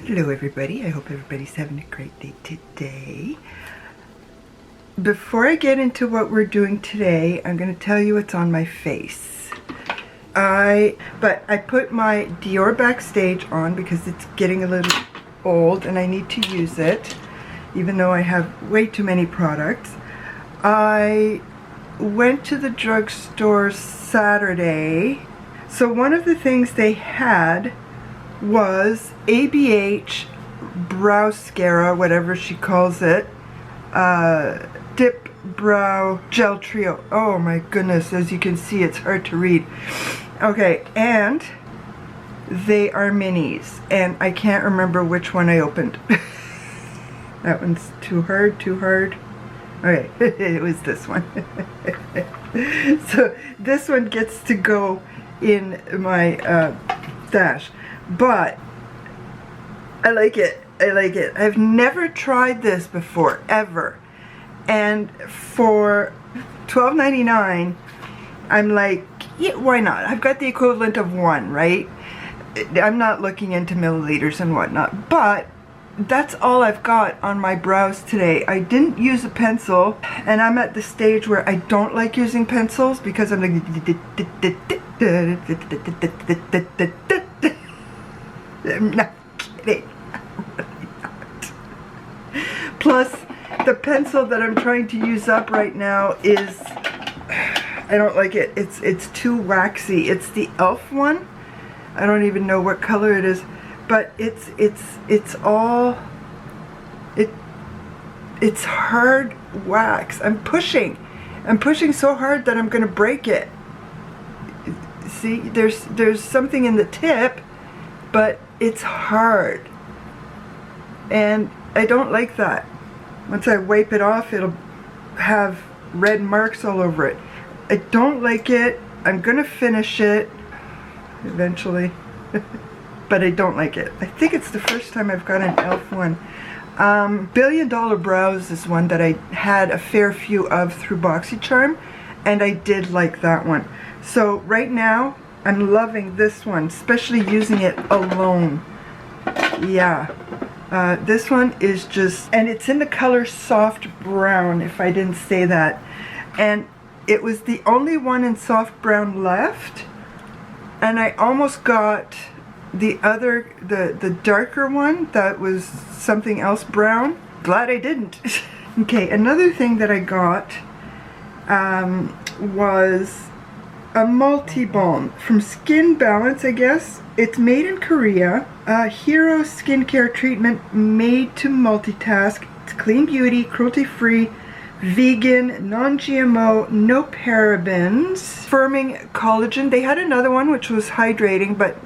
Hello everybody, I hope everybody's having a great day today. Before I get into what we're doing today, I'm going to tell you what's on my face. I put my Dior Backstage on because it's getting a little old and I need to use it, even though I have way too many products. I went to the drugstore Saturday, so one of the things they had was ABH Brow Mascara, whatever she calls it, Dip Brow Gel Trio. Oh my goodness, as you can see, it's hard to read. Okay, and they are minis, and I can't remember which one I opened. That one's too hard. Okay, it was this one. So this one gets to go in my stash. But I like it. I've never tried this before, ever. And for $12.99, I'm like, yeah, why not? I've got the equivalent of one, right? I'm not looking into milliliters and whatnot, but that's all I've got on my brows today. I didn't use a pencil, and I'm at the stage where I don't like using pencils because I'm like, I'm not kidding. I'm really not. Plus, the pencil that I'm trying to use up right now is, I don't like it. It's too waxy. It's the e.l.f. one. I don't even know what color it is, but it's hard wax. I'm pushing so hard that I'm gonna break it. See, there's something in the tip, but it's hard, and I don't like that. Once I wipe it off, it'll have red marks all over it. I don't like it. I'm gonna finish it eventually, but I don't like it. I think it's the first time I've got an e.l.f. one. Billion Dollar Brows is one that I had a fair few of through BoxyCharm, and I did like that one. So right now, I'm loving this one, especially using it alone. Yeah, this one is just, and it's in the color soft brown, if I didn't say that. And it was the only one in soft brown left, and I almost got the other, the darker one that was something else brown. Glad I didn't. Okay, another thing that I got was a multi-balm from Skin Balance, I guess. It's made in Korea. A hero skincare treatment made to multitask. It's clean beauty, cruelty-free, vegan, non-GMO, no parabens. Firming collagen. They had another one which was hydrating, but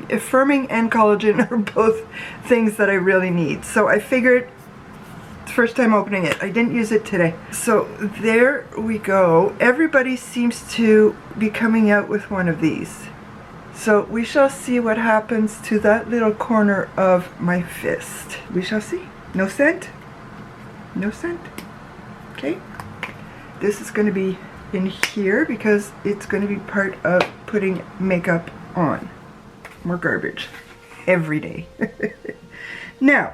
firming and collagen are both things that I really need. So I figured, first time opening it. I didn't use it today. So there we go. Everybody seems to be coming out with one of these. So we shall see what happens to that little corner of my fist. We shall see. No scent? No scent. Okay. This is going to be in here because it's going to be part of putting makeup on. More garbage. Every day. Now,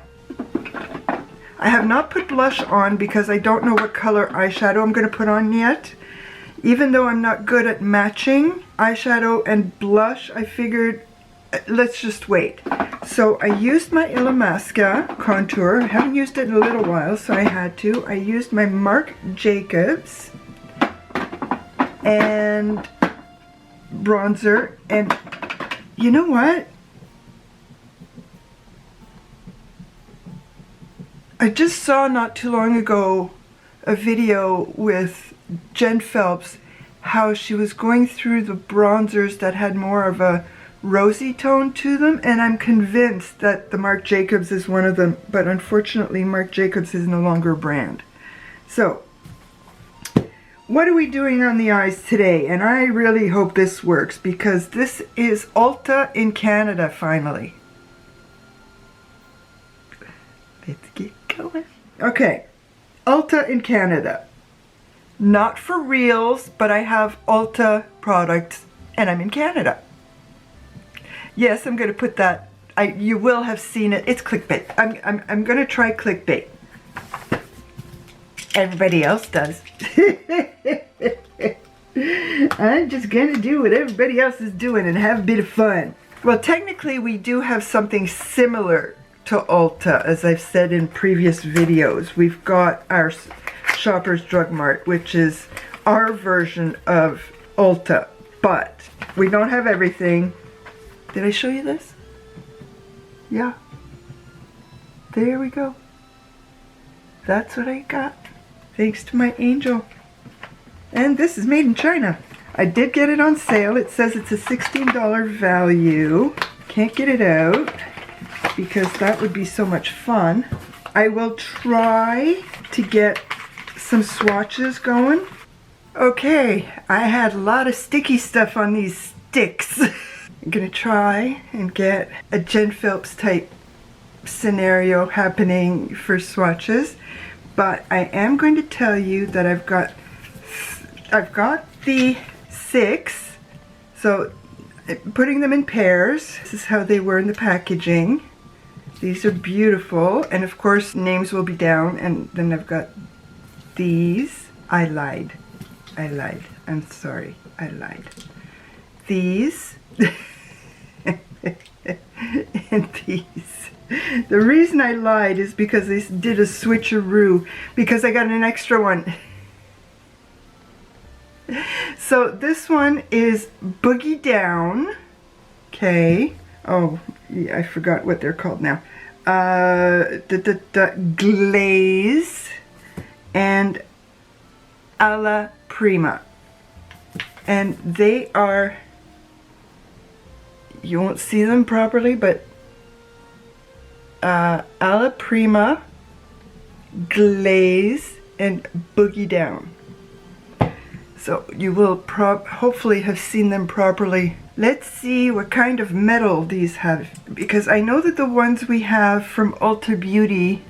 I have not put blush on because I don't know what color eyeshadow I'm going to put on yet. Even though I'm not good at matching eyeshadow and blush, I figured let's just wait. So I used my illamasqua contour. I haven't used it in a little while, so I had to. I used my Marc Jacobs and bronzer, and you know what? I just saw not too long ago a video with jenphelps, how she was going through the bronzers that had more of a rosy tone to them, and I'm convinced that the Marc Jacobs is one of them, but unfortunately Marc Jacobs is no longer a brand. So, what are we doing on the eyes today? And I really hope this works because this is Ulta in Canada finally. Let's get going. Okay, Ulta in Canada. Not for reals, but I have Ulta products and I'm in Canada. Yes, I'm going to put that you will have seen it. It's clickbait. I'm gonna try clickbait. Everybody else does. I'm just gonna do what everybody else is doing and have a bit of fun. Well, technically we do have something similar to Ulta, as I've said in previous videos. We've got our Shoppers Drug Mart, which is our version of Ulta, but we don't have everything. Did I show you this? Yeah. There we go. That's what I got. Thanks to my angel. And this is made in China. I did get it on sale. It says it's a $16 value. Can't get it out because that would be so much fun. I will try to get some swatches going. Okay, I had a lot of sticky stuff on these sticks. I'm gonna try and get a jenphelps type scenario happening for swatches, but I am going to tell you that I've got the 6, so putting them in pairs. This is how they were in the packaging. These are beautiful, and of course names will be down. And then I've got these. I lied. I'm sorry, I lied. These and these. The reason I lied is because they did a switcheroo, because I got an extra one. So this one is Boogie Down. Okay. Oh, yeah, I forgot what they're called now. Glaze and Alla Prima. And they are, you won't see them properly, but Alla Prima, Glaze, and Boogie Down. So you will hopefully have seen them properly. Let's see what kind of metal these have, because I know that the ones we have from Ulta Beauty,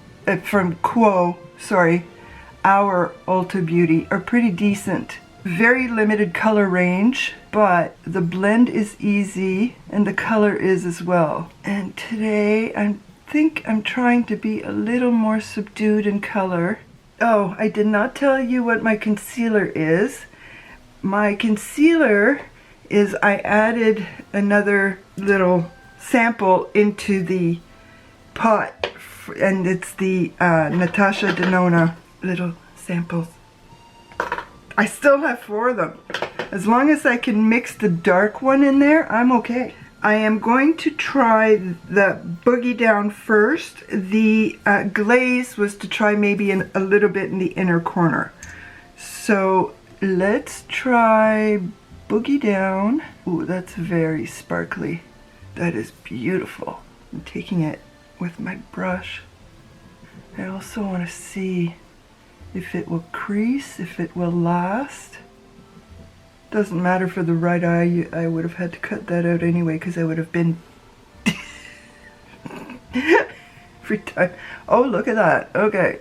our Ulta Beauty, are pretty decent. Very limited color range, but the blend is easy and the color is as well. And today I think I'm trying to be a little more subdued in color. Oh, I did not tell you what my concealer is. My concealer is, I added another little sample into the pot, and it's the Natasha Denona little samples. I still have 4 of them. As long as I can mix the dark one in there, I'm okay. I am going to try the Boogie Down first. The glaze was to try maybe a little bit in the inner corner. So let's try Boogie Down. Ooh, that's very sparkly. That is beautiful. I'm taking it with my brush. I also want to see if it will crease, if it will last. Doesn't matter for the right eye. I would have had to cut that out anyway, because I would have been every time. Oh, look at that. Okay.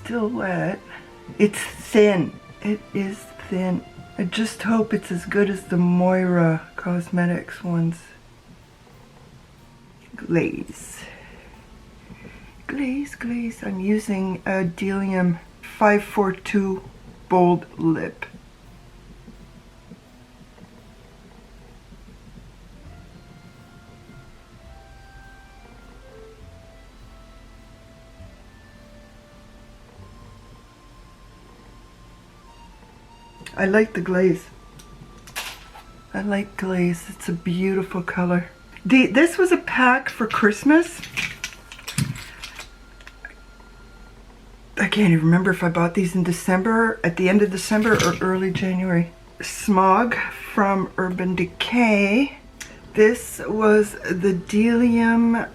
Still wet. It's thin. It is thin. I just hope it's as good as the Moira Cosmetics ones. Glaze. Glaze, glaze. I'm using a Delium 542 Bold Lip. I like the glaze. I like glaze. It's a beautiful color. This was a pack for Christmas. I can't even remember if I bought these in December, at the end of December, or early January. Smog from Urban Decay. This was the Delium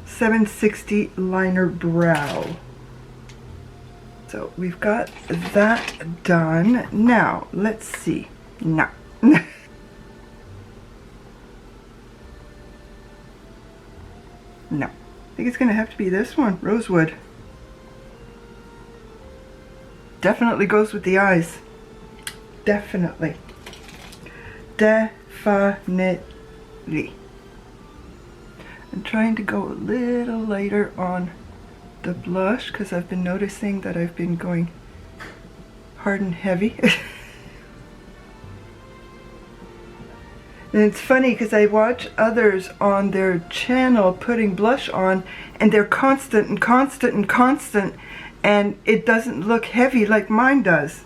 760 Liner Brow. So we've got that done. Now, let's see. No. No. I think it's going to have to be this one, Rosewood. Definitely goes with the eyes. Definitely. Definitely. I'm trying to go a little lighter on the blush because I've been noticing that I've been going hard and heavy. And it's funny because I watch others on their channel putting blush on and they're constant and constant and constant, and it doesn't look heavy like mine does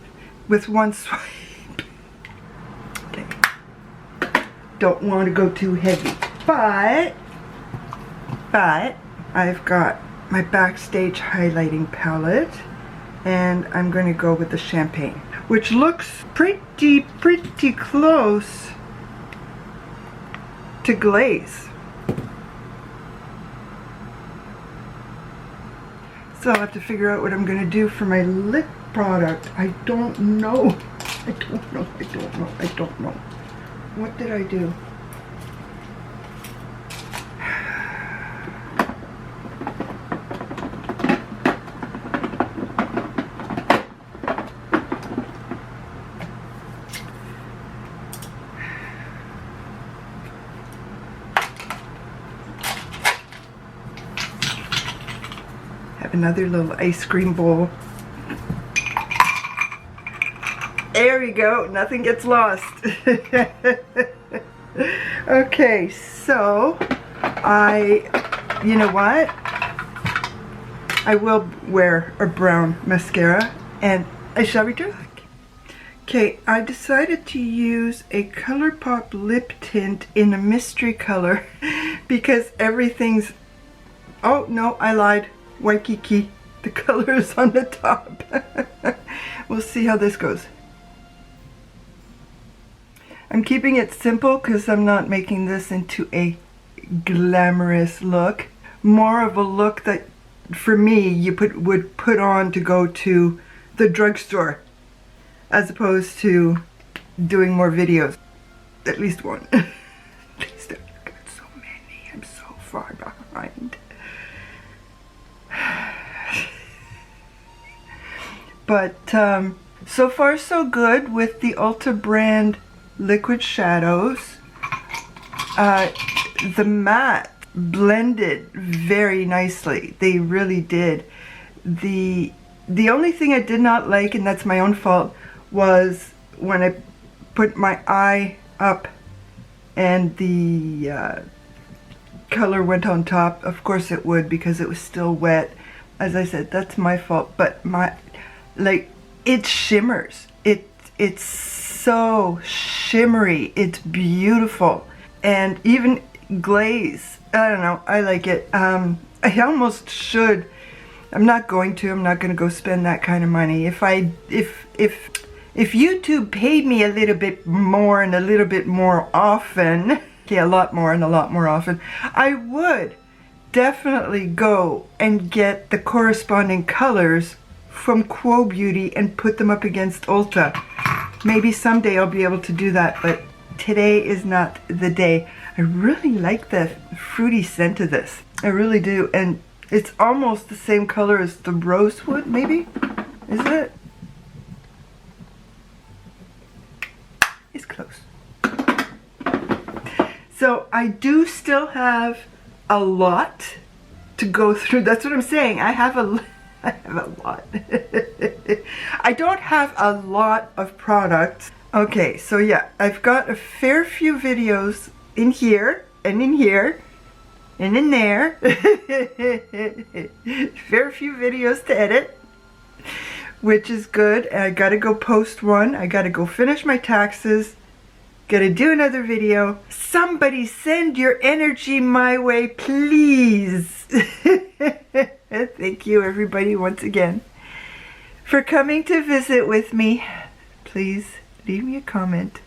with one swipe. Okay. Don't want to go too heavy. But I've got my Backstage highlighting palette, and I'm going to go with the Champagne, which looks pretty close to glaze. So I'll have to figure out what I'm going to do for my lip product. I don't know. I don't know. What did I do? Another little ice cream bowl. There we go, nothing gets lost. Okay, so you know what? I will wear a brown mascara, and I shall return. Okay, I decided to use a ColourPop lip tint in a mystery color because everything's, oh no, I lied. Waikiki, the color is on the top. We'll see how this goes. I'm keeping it simple because I'm not making this into a glamorous look. More of a look that, for me, you would put on to go to the drugstore, as opposed to doing more videos. At least one. At least I've got so many. I'm so far behind. But so far so good with the Ulta brand liquid shadows. The matte blended very nicely. They really did. The only thing I did not like, and that's my own fault, was when I put my eye up and the color went on top. Of course it would, because it was still wet. As I said, that's my fault. But it shimmers. It's so shimmery. It's beautiful. And even glaze, I don't know, I like it. I almost should. I'm not going to go spend that kind of money. If YouTube paid me a little bit more and a little bit more often, okay, a lot more and a lot more often, I would definitely go and get the corresponding colors from Quo Beauty and put them up against Ulta. Maybe someday I'll be able to do that, but today is not the day. I really like the fruity scent of this. I really do. And it's almost the same color as the Rosewood, maybe? Is it? It's close. So I do still have a lot to go through. That's what I'm saying. I have a lot. I don't have a lot of products. Okay, so yeah, I've got a fair few videos in here and in here and in there. Fair few videos to edit, which is good. And I gotta go post one. I gotta go finish my taxes. Gotta do another video. Somebody send your energy my way, please. Thank you everybody once again for coming to visit with me. Please leave me a comment,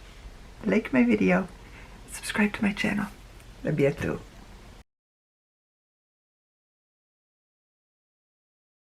like my video, subscribe to my channel. A bientôt.